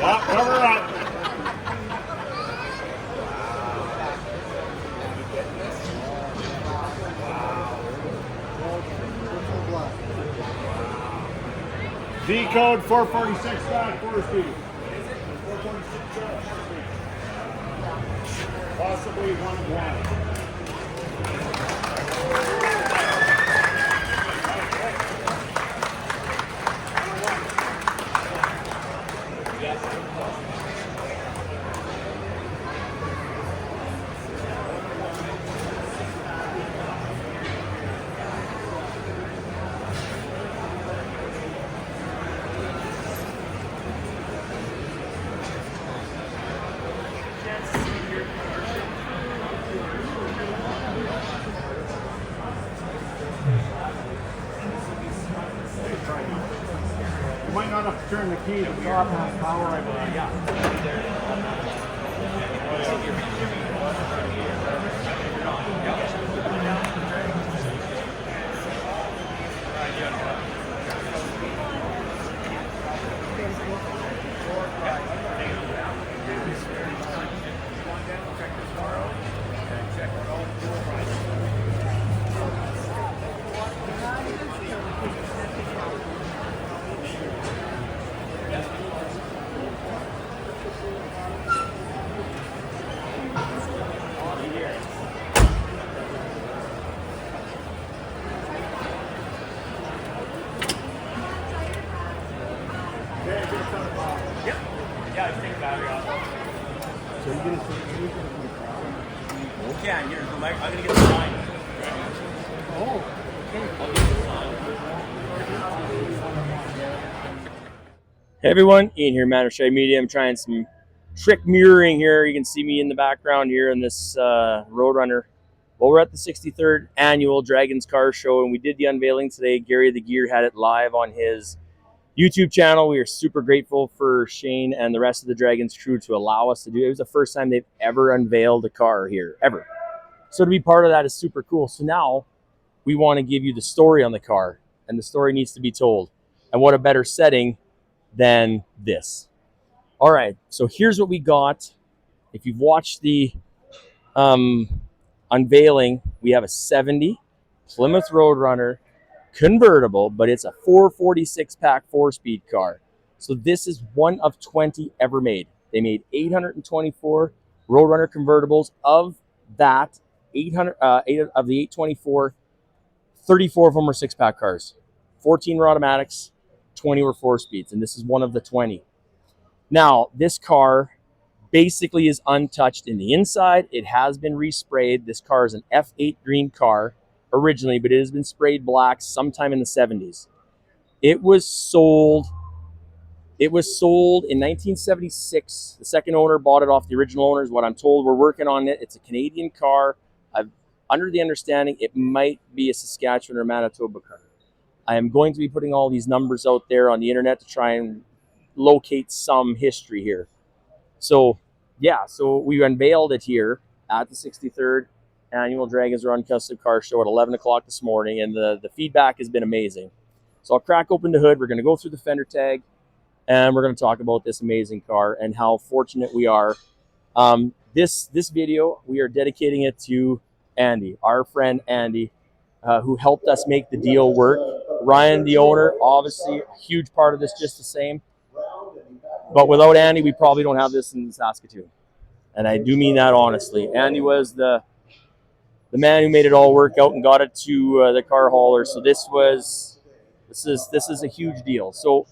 Yeah, cover up. V code 446 back, 4 speed. 446 back, 4 speed. Possibly 1 You might not have to turn the key. The car has power, I believe. Yeah, I take battery off. So you're going to take anything from the car? Okay, here's the mic. I'm going to get the sign. Oh, okay. I'll get the sign. Hey everyone, Ian here, Matter Media. I'm trying some trick mirroring here. You can see me in the background here in this Roadrunner. Well, we're at the 63rd annual Draggins Car Show, and we did the unveiling today. Gary the Gear had it live on his YouTube channel. We are super grateful for Shane and the rest of the Draggins crew to allow us to do it. It was the first time they've ever unveiled a car here, ever. So to be part of that is super cool. So now we want to give you the story on the car, and the story needs to be told. And what a better setting than this. All right, so here's what we got. If you've watched the unveiling, we have a 70 Plymouth Roadrunner Convertible, but it's a 446 pack 4-speed car. So this is one of 20 ever made. They made 824 Roadrunner Convertibles. Of that, 800 of the 824, 34 of them were 6-pack cars. 14 were automatics, 20 were 4-speeds, and this is one of the 20. Now, this car basically is untouched in the inside. It has been resprayed. This car is an F8 green car originally, but it has been sprayed black sometime in the 70s. It was sold in 1976. The second owner bought it off the original owner, is what I'm told. We're working on it. It's a Canadian car. I'm under the understanding it might be a Saskatchewan or Manitoba car. I am going to be putting all these numbers out there on the internet to try and locate some history here. So yeah, so we unveiled it here at the 63rd annual Draggins Rod and Custom car show at 11 o'clock this morning, and the feedback has been amazing. So I'll crack open the hood. We're going to go through the fender tag, and we're going to talk about this amazing car and how fortunate we are. This video, we are dedicating it to Andy, our friend Andy, who helped us make the deal work. Ryan, the owner, obviously a huge part of this just the same. But without Andy, we probably don't have this in Saskatoon. And I do mean that honestly. Andy was the man who made it all work out and got it to the car hauler. So this is a huge deal. So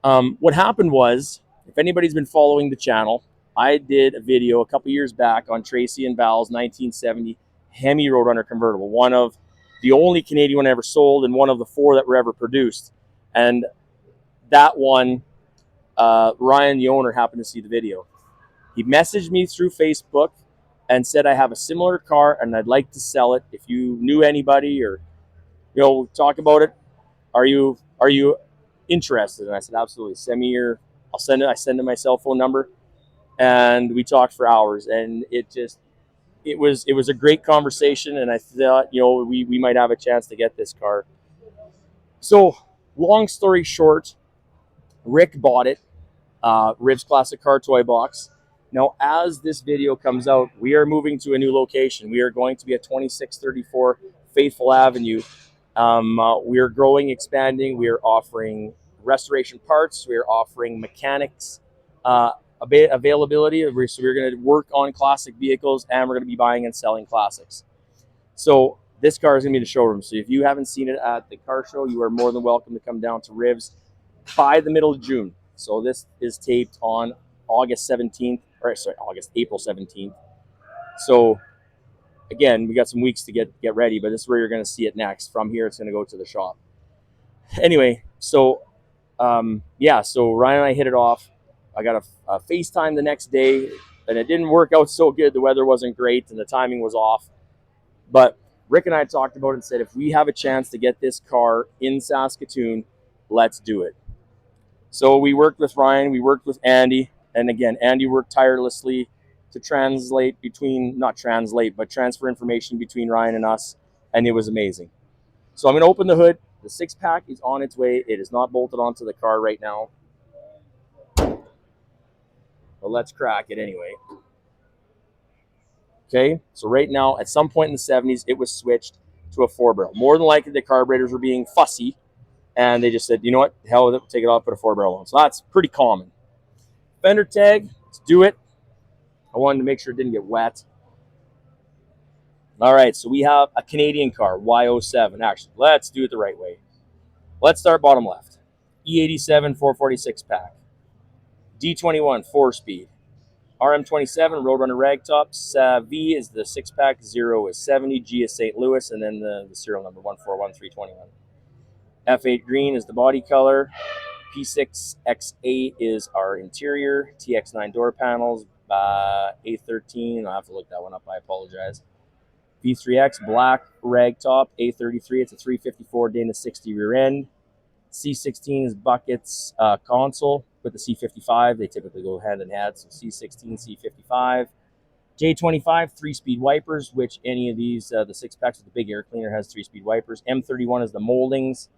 what happened was, if anybody's been following the channel, I did a video a couple years back on Tracy and Val's 1970 Hemi Roadrunner Convertible, one of the only Canadian one ever sold and one of the 4 that were ever produced. And that one, Ryan, the owner, happened to see the video. He messaged me through Facebook and said, I have a similar car and I'd like to sell it. If you knew anybody or, talk about it, are you interested? And I said, absolutely. Send me your, I send him my cell phone number, and we talked for hours, and it was a great conversation, and I thought, we might have a chance to get this car. So long story short, Rick bought it. Riv's Classic Car Toy Box. Now, as this video comes out, we are moving to a new location. We are going to be at 2634 Faithful Avenue. We are growing, expanding. We are offering restoration parts. We are offering mechanics availability. So we're going to work on classic vehicles, and we're going to be buying and selling classics. So this car is going to be the showroom. So if you haven't seen it at the car show, you are more than welcome to come down to Riv's by the middle of June. So this is taped on August 17th, or sorry, April 17th. So again, we got some weeks to get ready, but this is where you're going to see it next. From here, it's going to go to the shop. Anyway, so yeah, so Ryan and I hit it off. I got a FaceTime the next day, and it didn't work out so good. The weather wasn't great, and the timing was off. But Rick and I talked about it and said, if we have a chance to get this car in Saskatoon, let's do it. So we worked with Ryan, we worked with Andy, and again, Andy worked tirelessly to transfer information between Ryan and us, and it was amazing. So I'm going to open the hood. The 6-pack is on its way. It is not bolted onto the car right now, but let's crack it anyway. Okay, so right now, at some point in the 70s, it was switched to a 4-barrel. More than likely, the carburetors were being fussy, and they just said, you know what, hell with it, take it off, put a 4-barrel on. So that's pretty common. Fender tag, let's do it. I wanted to make sure it didn't get wet. All right, so we have a Canadian car, Y07. Actually, let's do it the right way. Let's start bottom left. E87 446 pack. D21 4-speed. RM27 Roadrunner Ragtops. V is the 6-pack. 0 is 70. G is St. Louis, and then the serial number 141321. F8 green is the body color. P6X8 is our interior. TX9 door panels. A13. I'll have to look that one up. I apologize. V3X black ragtop. A33. It's a 354 Dana 60 rear end. C16 is buckets console with the C55. They typically go hand in hand. So C16, C55. J25 3-speed wipers, which any of these, the 6-packs with the big air cleaner has 3-speed wipers. M31 is the moldings.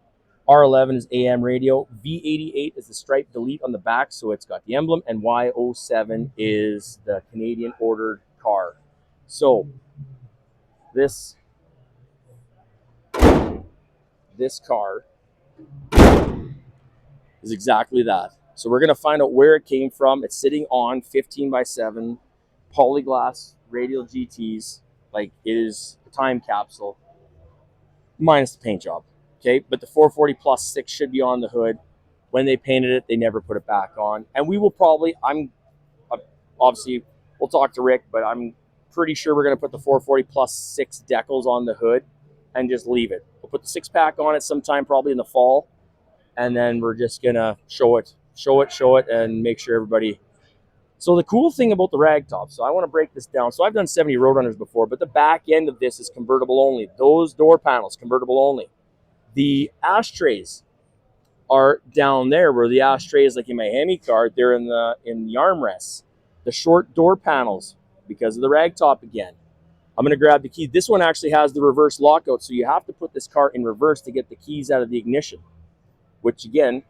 R11 is AM radio. V88 is the stripe delete on the back, so it's got the emblem. And Y07 is the Canadian ordered car. So this car is exactly that. So we're going to find out where it came from. It's sitting on 15x7 polyglass radial GTs. Like, it is a time capsule minus the paint job. Okay, but the 440 plus 6 should be on the hood. When they painted it, they never put it back on. And we will probably, obviously, we'll talk to Rick, but I'm pretty sure we're going to put the 440 plus 6 decals on the hood and just leave it. We'll put the 6-pack on it sometime probably in the fall. And then we're just going to show it, and make sure everybody. So the cool thing about the ragtop, so I want to break this down. So I've done 70 Roadrunners before, but the back end of this is convertible only. Those door panels, convertible only. The ashtrays are down there where the ashtrays, like in my Hemi car, they're in the armrests. The short door panels, because of the ragtop again. I'm going to grab the key. This one actually has the reverse lockout, so you have to put this car in reverse to get the keys out of the ignition. Which again,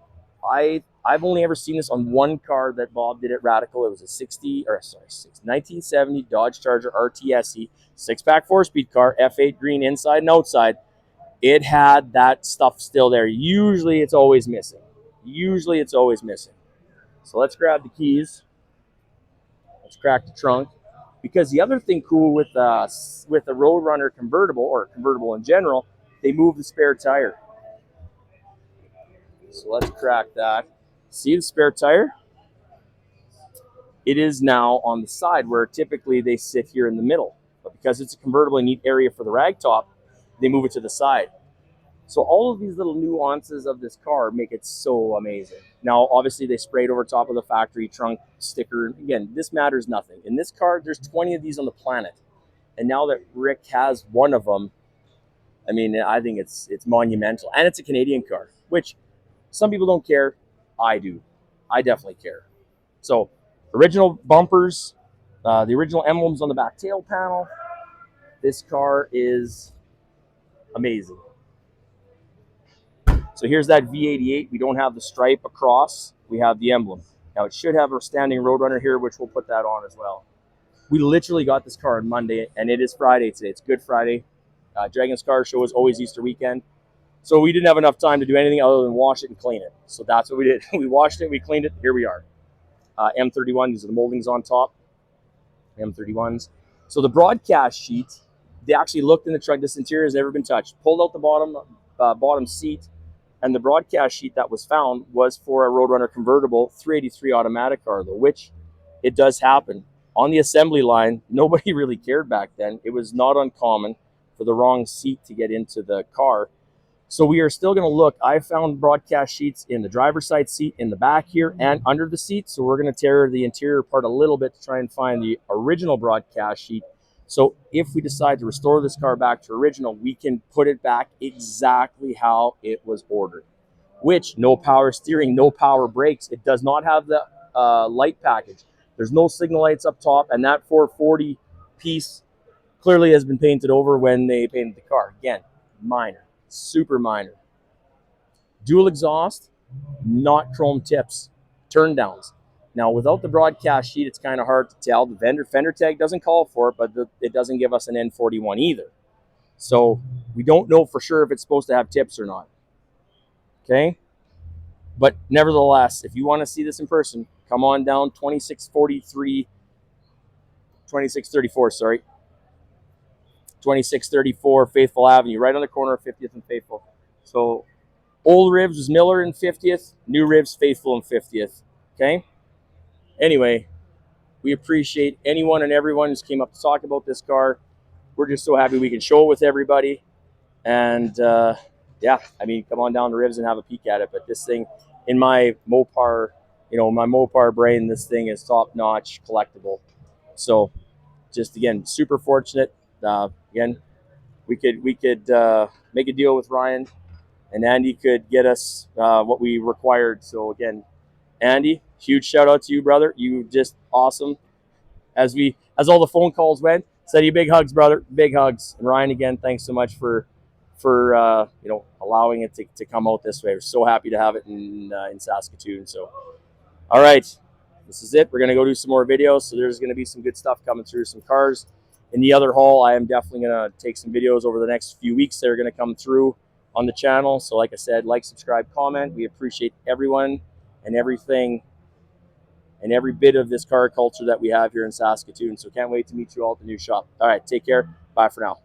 I've only ever seen this on one car that Bob did at Radical. It was a 1970 Dodge Charger RTSE 6-pack 4-speed car, F8 green inside and outside. It had that stuff still there. Usually it's always missing. So let's grab the keys. Let's crack the trunk. Because the other thing cool with the Roadrunner convertible, or convertible in general, they move the spare tire. So let's crack that. See the spare tire? It is now on the side where typically they sit here in the middle. But because it's a convertible and need area for the ragtop, they move it to the side. So all of these little nuances of this car make it so amazing. Now, obviously, they sprayed over top of the factory trunk sticker. Again, this matters nothing. In this car, there's 20 of these on the planet. And now that Rick has one of them, I mean, I think it's monumental. And it's a Canadian car, which some people don't care. I do. I definitely care. So, original bumpers, the original emblems on the back tail panel. This car is amazing. So here's that V88. We don't have the stripe across. We have the emblem. Now it should have a standing Roadrunner here, which we'll put that on as well. We literally got this car on Monday, and it is Friday today. It's Good Friday. Draggins Car Show is always Easter weekend. So we didn't have enough time to do anything other than wash it and clean it. So that's what we did. We washed it, we cleaned it, here we are. M31, these are the moldings on top. M31s. So the broadcast sheet, they actually looked in the truck. This interior has never been touched. Pulled out the bottom seat, and the broadcast sheet that was found was for a Roadrunner Convertible 383 automatic car, though, which it does happen. On the assembly line, nobody really cared back then. It was not uncommon for the wrong seat to get into the car. So we are still going to look. I found broadcast sheets in the driver's side seat, in the back here, and under the seat. So we're going to tear the interior apart a little bit to try and find the original broadcast sheet. So if we decide to restore this car back to original, we can put it back exactly how it was ordered. Which, no power steering, no power brakes. It does not have the light package. There's no signal lights up top, and that 440 piece clearly has been painted over when they painted the car. Again, minor. Super minor. Dual exhaust, not chrome tips, turn downs. Now, without the broadcast sheet, it's kind of hard to tell. The fender tag doesn't call for it, but it doesn't give us an N41 either. So we don't know for sure if it's supposed to have tips or not. Okay? But nevertheless, if you want to see this in person, come on down 2634 Faithful Avenue, right on the corner of 50th and Faithful. So old ribs was Miller and 50th, new ribs Faithful and 50th. Okay? Anyway, we appreciate anyone and everyone who's came up to talk about this car. We're just so happy we can show it with everybody. And yeah, I mean, come on down to Ribs and have a peek at it. But this thing, in my Mopar, my Mopar brain, this thing is top-notch collectible. So just, again, super fortunate. Again, we could make a deal with Ryan, and Andy could get us what we required. So again, Andy, huge shout out to you, brother. You just awesome. As all the phone calls went, send you big hugs, brother. Big hugs. And Ryan, again, thanks so much for allowing it to come out this way. We're so happy to have it in Saskatoon. So, all right, this is it. We're gonna go do some more videos. So there's gonna be some good stuff coming through, some cars. In the other haul, I am definitely gonna take some videos over the next few weeks that are gonna come through on the channel. So like I said, like, subscribe, comment. We appreciate everyone and everything and every bit of this car culture that we have here in Saskatoon. So can't wait to meet you all at the new shop. All right, take care. Bye for now.